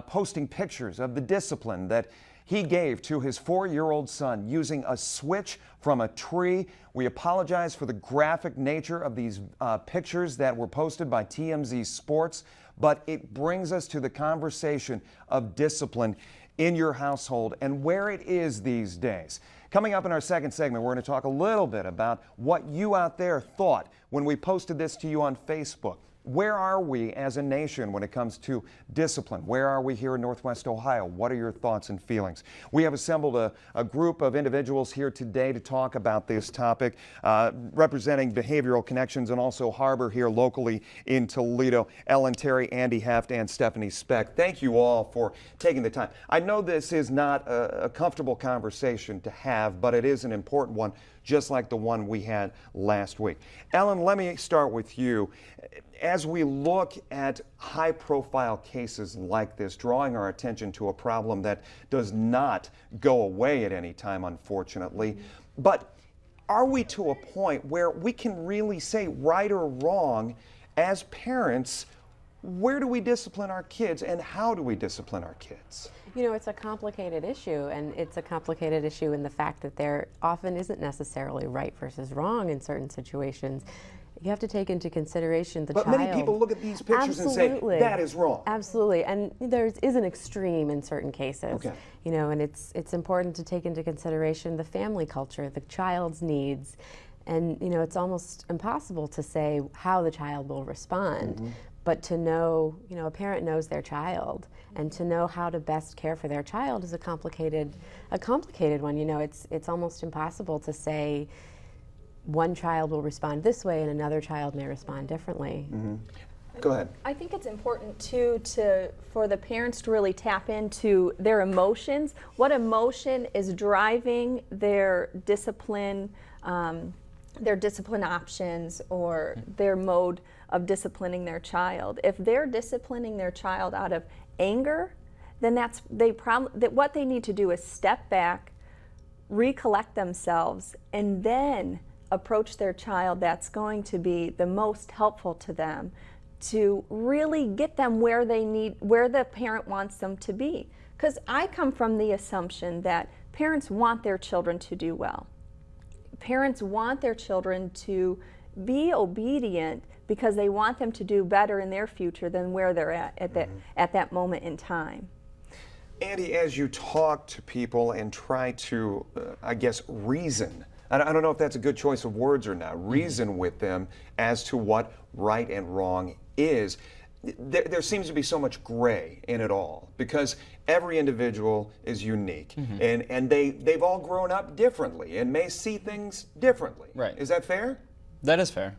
posting pictures of the discipline that he gave to his 4-year-old son using a switch from a tree. We apologize for the graphic nature of these pictures that were posted by TMZ Sports, but it brings us to the conversation of discipline in your household and where it is these days. Coming up in our second segment, we're going to talk a little bit about what you out there thought when we posted this to you on Facebook. Where are we as a nation when it comes to discipline? Where are we here in Northwest Ohio? What are your thoughts and feelings? We have assembled a group of individuals here today to talk about this topic, representing Behavioral Connections and also Harbor here locally in Toledo. Ellen Terry, Andy Heft, and Stephanie Speck. Thank you all for taking the time. I know this is not a comfortable conversation to have, but it is an important one, just like the one we had last week. Ellen, let me start with you. As we look at high-profile cases like this, drawing our attention to a problem that does not go away at any time, unfortunately, but are we to a point where we can really say right or wrong as parents? Where do we discipline our kids and how do we discipline our kids? You know, it's a complicated issue, and it's a complicated issue in the fact that there often isn't necessarily right versus wrong in certain situations. You have to take into consideration the child. But many people look at these pictures and say, that is wrong. Absolutely, and there is an extreme in certain cases. Okay. You know, and it's important to take into consideration the family culture, the child's needs, and you know, it's almost impossible to say how the child will respond. Mm-hmm. But to know, you know, a parent knows their child, and to know how to best care for their child is a complicated one. You know, it's almost impossible to say one child will respond this way and another child may respond differently. Mm-hmm. Go ahead. I think it's important too for the parents to really tap into their emotions. What emotion is driving their discipline options or their mode of disciplining their child. If they're disciplining their child out of anger, then what they need to do is step back, recollect themselves, and then approach their child that's going to be the most helpful to them to really get them where the parent wants them to be. Because I come from the assumption that parents want their children to do well. Parents want their children to be obedient because they want them to do better in their future than where they're at that moment in time. Andy, as you talk to people and try to, I guess, reason, I don't know if that's a good choice of words or not, reason with them as to what right and wrong is, there seems to be so much gray in it all because every individual is unique, and they've all grown up differently and may see things differently. Right. Is that fair? That is fair.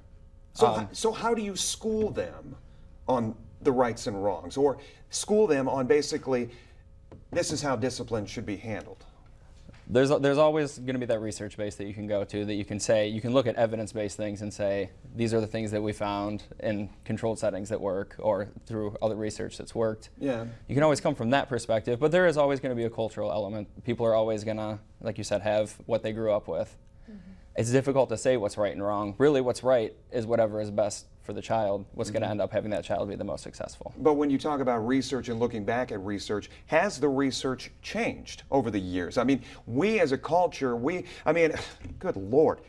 So how do you school them on the rights and wrongs, or school them on basically this is how discipline should be handled? There's always going to be that research base that you can go to, that you can say, you can look at evidence-based things and say, these are the things that we found in controlled settings that work, or through other research that's worked. Yeah. You can always come from that perspective, but there is always going to be a cultural element. People are always going to, like you said, have what they grew up with. It's difficult to say what's right and wrong. Really, what's right is whatever is best for the child, what's going to end up having that child be the most successful. But when you talk about research and looking back at research, has the research changed over the years? I mean, we as a culture, good Lord,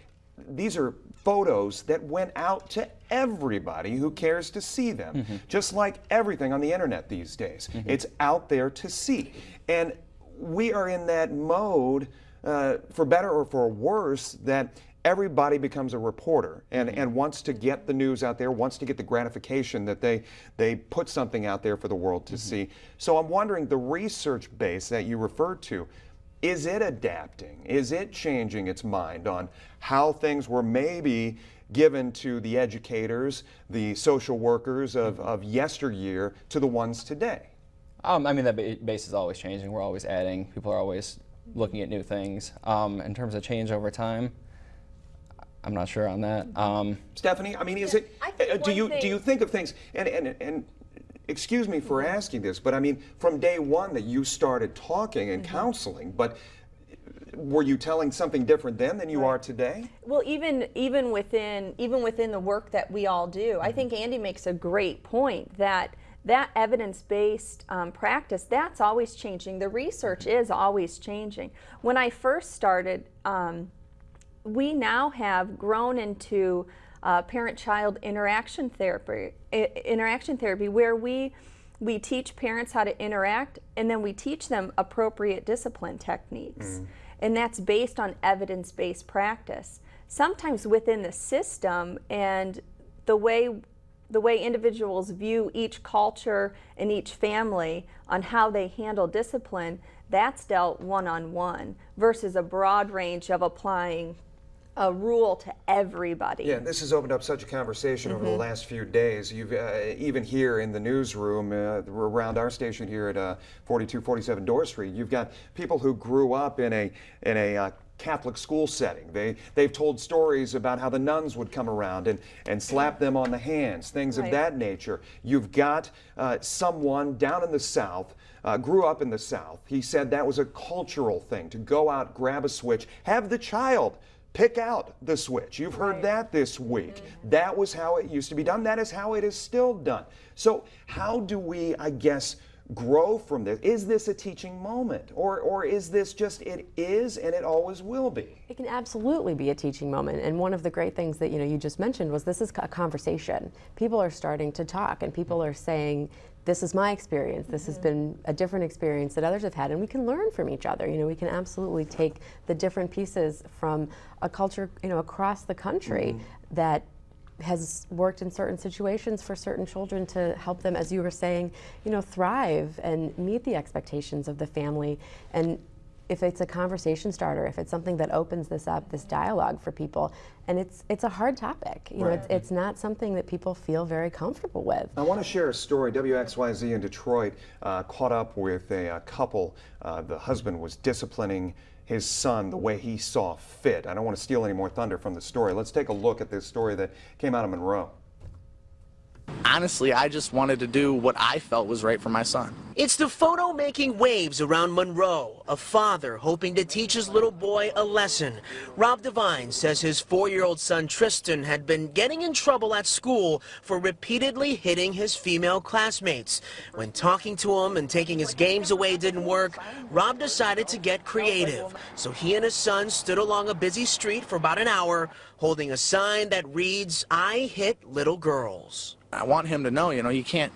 these are photos that went out to everybody who cares to see them, just like everything on the internet these days. It's out there to see. And we are in that mode, for better or for worse, that everybody becomes a reporter and wants to get the news out there, wants to get the gratification that they put something out there for the world to see. So I'm wondering, the research base that you referred to, is it adapting? Is it changing its mind on how things were maybe given to the educators, the social workers of yesteryear to the ones today? I mean, that base is always changing. We're always adding. People are always looking at new things. In terms of change over time, I'm not sure on that. Stephanie, I mean, do you think of things, and excuse me for asking this, but I mean, from day one that you started talking and counseling, but were you telling something different then than you are today? Well, even within the work that we all do, I think Andy makes a great point that that evidence-based practice, that's always changing. The research is always changing. When I first started, we now have grown into parent-child interaction therapy, where we teach parents how to interact, and then we teach them appropriate discipline techniques. And that's based on evidence-based practice. Sometimes within the system and the way individuals view each culture and each family on how they handle discipline, that's dealt one-on-one versus a broad range of applying a rule to everybody. Yeah, this has opened up such a conversation over the last few days. You've even here in the newsroom around our station here at 4247 Dorr Street, you've got people who grew up in a Catholic school setting. They've told stories about how the nuns would come around and slap them on the hands, things of that nature. You've got someone down in the South, grew up in the South. He said that was a cultural thing, to go out, grab a switch, have the child pick out the switch. You've heard that this week. That was how it used to be done. That is how it is still done. So how do we, I guess, grow from this? Is this a teaching moment, or is this just it is and it always will be? It can absolutely be a teaching moment, and one of the great things that you just mentioned was this is a conversation. People are starting to talk, and people are saying, this is my experience, this has been a different experience that others have had, and we can learn from each other. We can absolutely take the different pieces from a culture across the country that has worked in certain situations for certain children to help them, as you were saying, thrive and meet the expectations of the family. And if it's a conversation starter, if it's something that opens this up, this dialogue for people, and it's a hard topic. It's not something that people feel very comfortable with. I want to share a story. WXYZ in Detroit caught up with a couple. The husband was disciplining his son the way he saw fit. I don't want to steal any more thunder from the story. Let's take a look at this story that came out of Monroe. Honestly, I just wanted to do what I felt was right for my son. It's the photo making waves around Monroe, a father hoping to teach his little boy a lesson. Rob Devine says his 4-year-old son Tristan had been getting in trouble at school for repeatedly hitting his female classmates. When talking to him and taking his games away didn't work, Rob decided to get creative. So he and his son stood along a busy street for about an hour, holding a sign that reads, "I hit little girls." I want him to know, you can't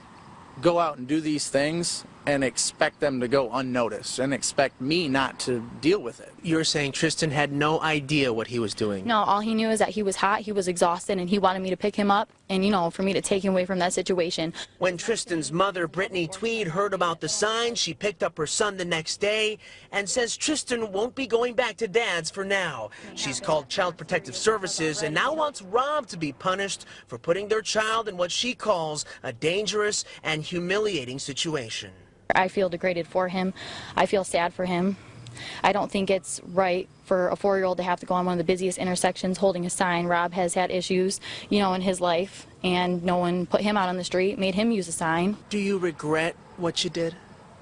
go out and do these things and expect them to go unnoticed and expect me not to deal with it. You're saying Tristan had no idea what he was doing? No, all he knew is that he was hot, he was exhausted, and he wanted me to pick him up and, for me to take him away from that situation. When Tristan's mother, Brittany Tweed, heard about the sign, she picked up her son the next day and says Tristan won't be going back to Dad's for now. She's called Child Protective Services and now wants Rob to be punished for putting their child in what she calls a dangerous and humiliating situation. I feel degraded for him. I feel sad for him. I don't think it's right for a 4-year-old to have to go on one of the busiest intersections holding a sign. Rob has had issues, in his life, and no one put him out on the street, made him use a sign. Do you regret what you did?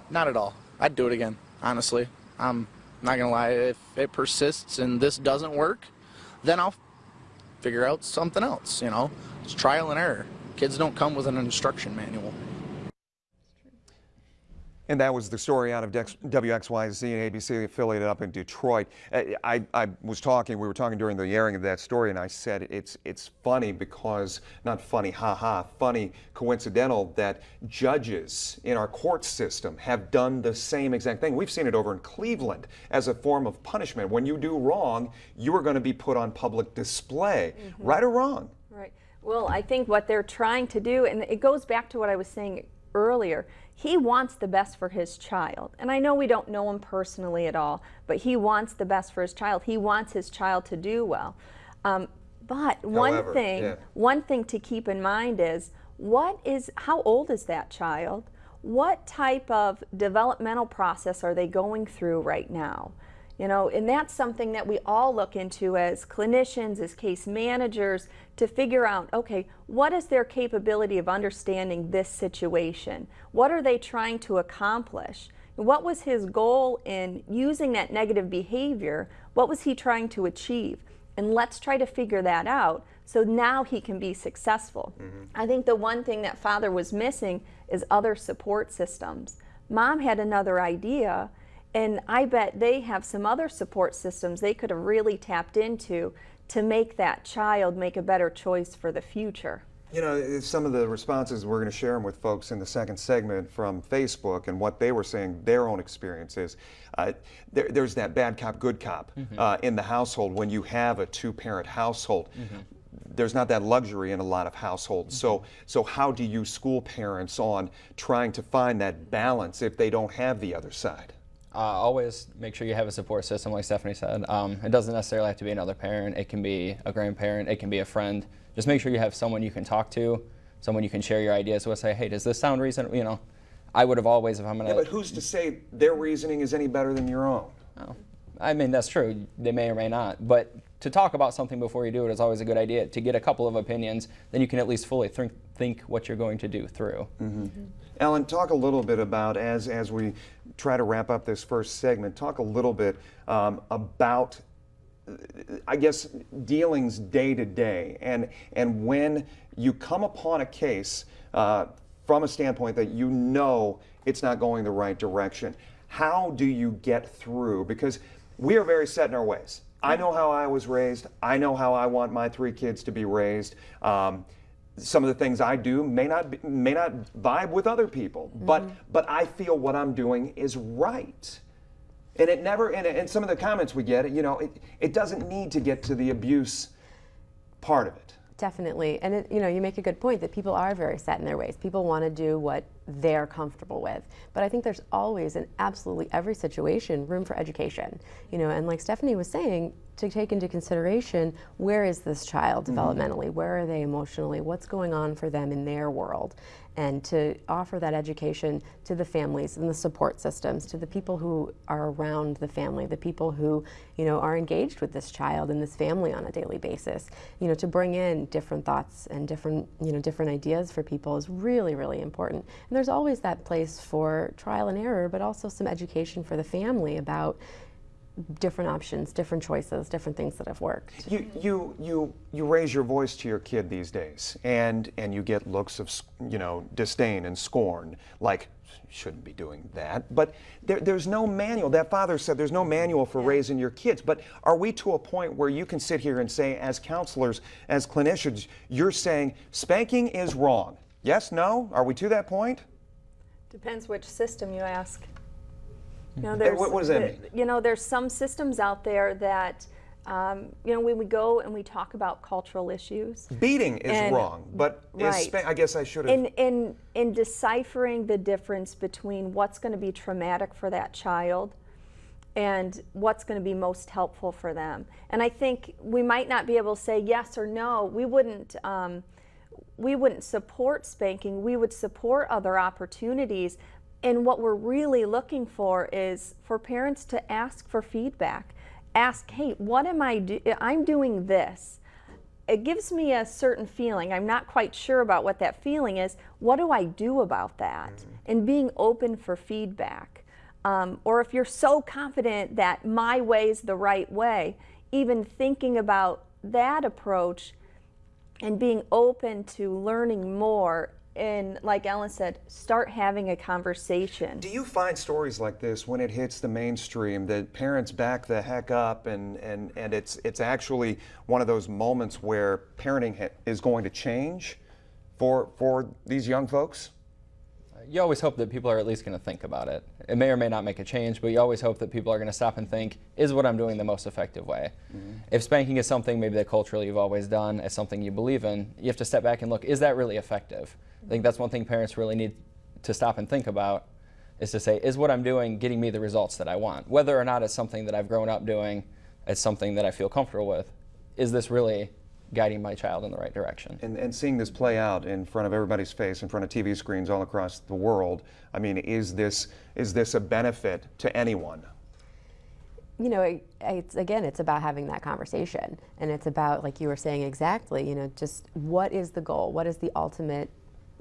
Not at all. I'd do it again, honestly. I'm not gonna lie, if it persists and this doesn't work, then I'll figure out something else, It's trial and error. Kids don't come with an instruction manual. And that was the story out of WXYZ, an ABC affiliate up in Detroit. We were talking during the airing of that story, and I said it's funny because, not funny, funny, coincidental that judges in our court system have done the same exact thing. We've seen it over in Cleveland as a form of punishment. When you do wrong, you are going to be put on public display, right or wrong. Right. Well, I think what they're trying to do, and it goes back to what I was saying earlier, he wants the best for his child. And I know we don't know him personally at all, but he wants the best for his child. He wants his child to do well. But one thing to keep in mind is, how old is that child? What type of developmental process are they going through right now? And that's something that we all look into as clinicians, as case managers, to figure out, okay, what is their capability of understanding this situation? What are they trying to accomplish? What was his goal in using that negative behavior? What was he trying to achieve? and let's try to figure that out so now he can be successful. I think the one thing that father was missing is other support systems. Mom had another idea, and I bet they have some other support systems they could have really tapped into to make that child make a better choice for the future. You know, some of the responses, we're going to share them with folks in the second segment from Facebook and what they were saying, their own experiences. There's that bad cop, good cop in the household when you have a two-parent household. There's not that luxury in a lot of households. So how do you school parents on trying to find that balance if they don't have the other side? Always make sure you have a support system, like Stephanie said. It doesn't necessarily have to be another parent. It can be a grandparent. It can be a friend. Just make sure you have someone you can talk to, someone you can share your ideas with. Say, hey, does this sound reasonable? You know, I would have always, if I'm gonna. Yeah, but who's to say their reasoning is any better than your own? Oh, I mean, that's true. They may or may not. But to talk about something before you do it is always a good idea. To get a couple of opinions, then you can at least fully think what you're going to do through. Ellen, talk a little bit about, as we try to wrap up this first segment, talk a little bit about, I guess, dealings day to day, and when you come upon a case from a standpoint that you know it's not going the right direction, how do you get through? Because we are very set in our ways. I know how I was raised. I know how I want my 3 kids to be raised. Some of the things I do may not vibe with other people, but I feel what I'm doing is right. And it never, and some of the comments we get, you know, it doesn't need to get to the abuse part of it. Definitely. And you know, you make a good point that people are very set in their ways. People want to do what they're comfortable with. But I think there's always, in absolutely every situation, room for education. You know, and like Stephanie was saying, to take into consideration, where is this child developmentally? Where are they emotionally? What's going on for them in their world? And to offer that education to the families and the support systems, to the people who are around the family, the people who, you know, are engaged with this child and this family on a daily basis. You know, to bring in different thoughts and different ideas for people is really, really important. And there's always that place for trial and error, but also some education for the family about different options, different choices, different things that have worked. You raise your voice to your kid these days, and you get looks of, you know, disdain and scorn, like, shouldn't be doing that. But there's no manual. That father said there's no manual for raising your kids. But are we to a point where you can sit here and say, as counselors, as clinicians, you're saying spanking is wrong? Yes, no? Are we to that point? Depends which system you ask. You know, What does that mean? You know, there's some systems out there that, you know, when we go and we talk about cultural issues. Beating is wrong, but right. I guess I should have. In deciphering the difference between what's going to be traumatic for that child and what's going to be most helpful for them. And I think we might not be able to say yes or no. We wouldn't support spanking. We would support other opportunities. And what we're really looking for is for parents to ask for feedback. Ask, hey, what am I doing? I'm doing this. It gives me a certain feeling. I'm not quite sure about what that feeling is. What do I do about that? And being open for feedback. Or if you're so confident that my way is the right way, even thinking about that approach and being open to learning more. And like Ellen said, start having a conversation. Do you find stories like this when it hits the mainstream that parents back the heck up and it's actually one of those moments where parenting is going to change for these young folks? You always hope that people are at least going to think about it. It may or may not make a change, but you always hope that people are going to stop and think, is what I'm doing the most effective way? If spanking is something maybe that culturally you've always done, as something you believe in, you have to step back and look, is that really effective? I think that's one thing parents really need to stop and think about, is to say, is what I'm doing getting me the results that I want? Whether or not it's something that I've grown up doing, it's something that I feel comfortable with, is this really guiding my child in the right direction? And seeing this play out in front of everybody's face, in front of TV screens all across the world, I mean, is this a benefit to anyone? You know, it's about having that conversation, and it's about, like you were saying exactly, you know, just what is the goal? What is the ultimate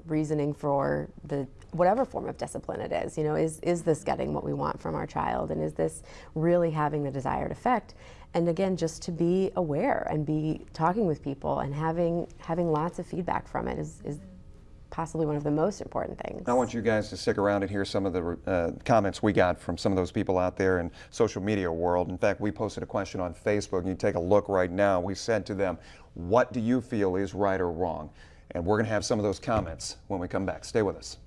reasoning for the whatever form of discipline it is. You know, is this getting what we want from our child, and is this really having the desired effect? And again, just to be aware and be talking with people and having lots of feedback from it is possibly one of the most important things. I want you guys to stick around and hear some of the comments we got from some of those people out there in social media world. In fact, we posted a question on Facebook, and you take a look right now. We said to them, what do you feel is right or wrong? And we're going to have some of those comments when we come back. Stay with us.